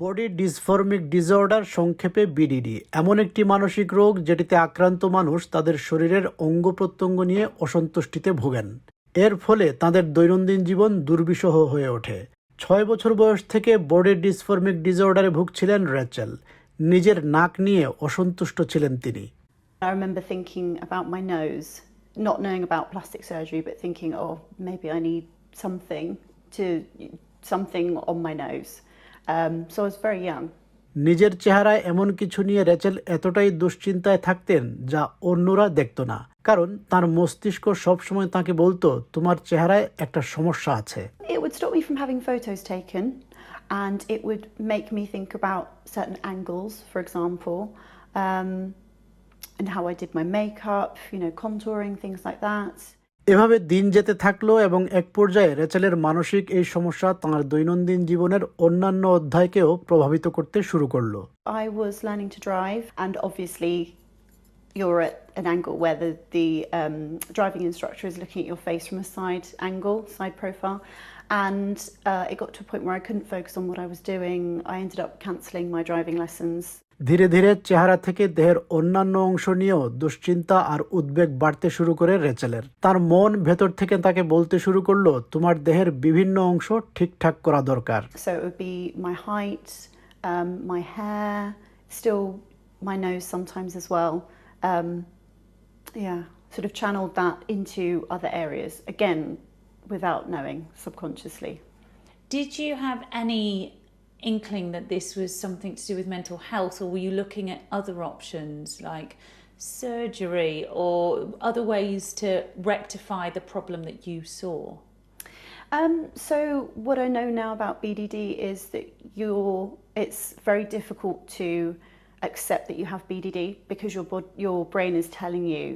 Body dysmorphic disorder সংক্ষেপে BDD এমন একটি মানসিক রোগ যেটিতে আক্রান্ত মানুষ তাদের শরীরের অঙ্গ প্রত্যঙ্গ নিয়ে অসন্তুষ্টিতে ভোগেন। এর ফলে তাদের দৈনন্দিন জীবন দুর্বিষহ হয়ে ওঠে। 6 বছর বয়স থেকে বডি ডিসফর্মিক ডিসঅর্ডারে ভুগছিলেন রেচেল। নিজের নাক নিয়ে অসন্তুষ্ট ছিলেন তিনি। I remember thinking about my nose, not knowing about plastic surgery, but thinking, oh, maybe I need something on my nose. So I was very young. নিজের চেহারায় এমন কিছু নিয়ে রেচেল এতটাই দুশ্চিন্তায় থাকতেন যা অন্যরা দেখত না, কারণ তার মস্তিষ্ক সবসময় তাকে বলতো তোমার চেহারায় একটা সমস্যা আছে। It would stop me from having photos taken, and it would make me think about certain angles, for example, and how I did my makeup, contouring, things like that. এভাবে দিন যেতে থাকলো এবং এক পর্যায়ে রেচেলের মানসিক এই সমস্যা তাঁর দৈনন্দিন জীবনের অন্যান্য অধ্যায়কেও প্রভাবিত করতে শুরু করলো। I was learning to drive, and obviously you're at an angle where the driving instructor is looking at your face from a side profile, and it got to a point where I couldn't focus on what I was doing. I ended up cancelling my driving lessons. ধীরে ধীরে চেহারা থেকে দেহের অন্যান্য অংশ নিয়েও দুশ্চিন্তা আর উদ্বেগ বাড়তে শুরু করে রেচেলের। তার মন ভেতর থেকে তাকে বলতে শুরু করলো তোমার দেহের বিভিন্ন অংশ ঠিকঠাক করা দরকার। So it would be my height, my hair, still my nose sometimes as well. Sort of channeled that into other areas, again without knowing, subconsciously. Did you have any inkling that this was something to do with mental health, or were you looking at other options like surgery or other ways to rectify the problem that you saw? So what I know now about BDD is that it's very difficult to accept that you have BDD because your brain is telling you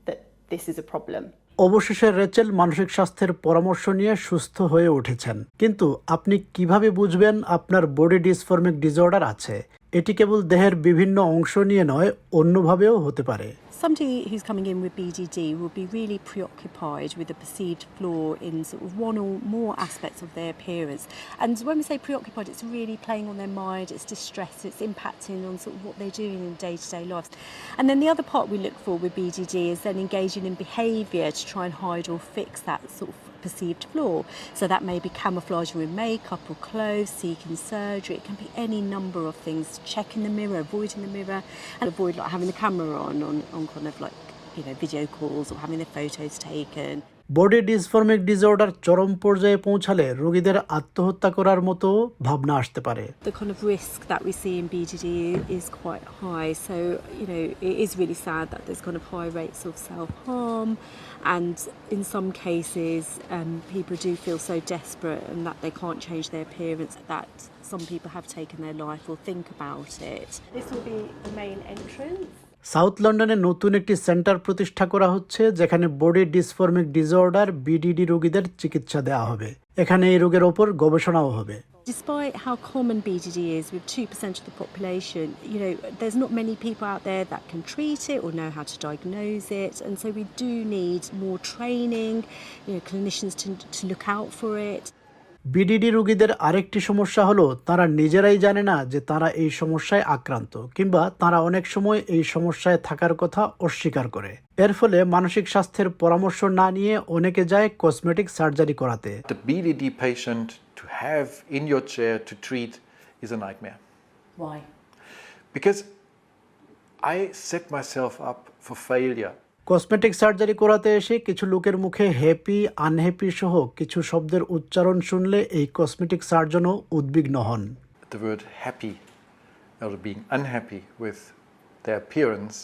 that this is a problem. অবশেষে Rachel মানসিক স্বাস্থ্যের পরামর্শ নিয়ে সুস্থ হয়ে উঠেছেন। কিন্তু আপনি কিভাবে বুঝবেন আপনার বডি ডিসফর্মিক ডিসঅর্ডার আছে? এটি কেবল দেহের বিভিন্ন অংশ নিয়ে নয়, অন্যভাবেও হতে পারে। Somebody who's coming in with BDD will be really preoccupied with a perceived flaw in sort of one or more aspects of their appearance. And when we say preoccupied, it's really playing on their mind, it's distressed, it's impacting on sort of what they're doing in day-to-day lives. And then the other part we look for with BDD is then engaging in behaviour to try and hide or fix that sort of perceived flaw. So that may be camouflaging with makeup or clothes, seeking surgery. It can be any number of things. Checking the mirror, avoiding the mirror, and avoid like having the camera on kind of like video calls or having their photos taken. Body dysmorphic disorder চরম পর্যায়ে পৌঁছালে রোগীদের আত্মহত্যা করার মতো ভাবনা আসতে পারে। The kind of risk that we see in BDD is quite high, so it is really sad that there's kind of high rates of self-harm, and in some cases people do feel so desperate and that they can't change their appearance that some people have taken their life or think about it. This will be the main entrance. South লন্ডনে নতুন একটি centre প্রতিষ্ঠা করা হচ্ছে যেখানে body dysmorphic disorder BDD রোগীদের চিকিৎসা দেওয়া হবে। এখানে এই রোগের ওপর গবেষণাও হবে। Despite how common BDD is with 2% of the population, there's not many people out there that can treat it or know how to diagnose it, and so we do need more training, clinicians to look out for it. BDD রোগীদের আরেকটি সমস্যা হলো তারা নিজেরাই জানে না যে তারা এই সমস্যায় আক্রান্ত, কিংবা তারা অনেক সময় এই সমস্যায় থাকার কথা অস্বীকার করে। এর ফলে মানসিক স্বাস্থ্যের পরামর্শ না নিয়ে অনেকে যায় কসমেটিক সার্জারি করাতে। The BDD patient to have in your chair to treat is a nightmare. Why? Because I set myself up for failure. Cosmetic surgery করাতে এসে কিছু লোকের মুখে হ্যাপি, আনহ্যাপি সহ কিছু শব্দের উচ্চারণ শুনলে এই কসমেটিক সার্জনও উদ্বিগ্ন হন। The word happy or being unhappy with their appearance,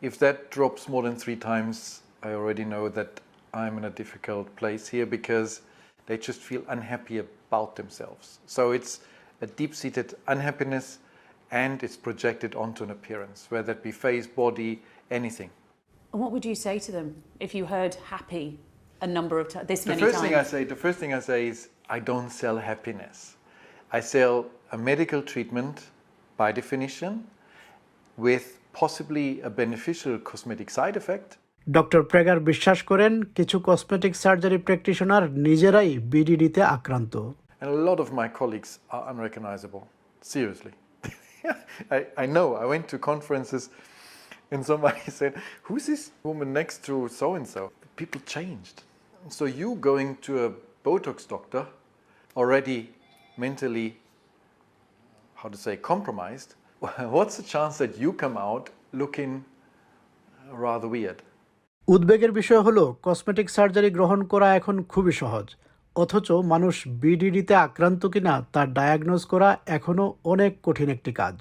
if that drops more than 3 times, I already know that I'm in a difficult place here because they just feel unhappy about themselves. So it's a deep-seated unhappiness, and it's projected onto an appearance, whether that be face, body, anything. And what would you say to them if you heard happy a number of times, this many The first thing I say is I don't sell happiness. I sell a medical treatment by definition with possibly a beneficial cosmetic side effect. Doctor প্রেগার বিশ্বাস করেন কিছু cosmetic surgery practitioner নিজেরাই বিডিডিতে আক্রান্ত। And a lot of my colleagues are unrecognizable. Seriously. I know. I went to conferences and somebody said, who's this woman next to so-and-so? People changed. So you going to a Botox doctor already mentally, how to say, compromised, what's the chance that you come out looking rather weird? উদ্বেগের বিষয় হলো cosmetic surgery গ্রহণ করা এখন খুবই সহজ, অথচ মানুষ বিডিডিতে আক্রান্ত কিনা তা ডায়াগনোজ করা এখনও অনেক কঠিন একটি কাজ।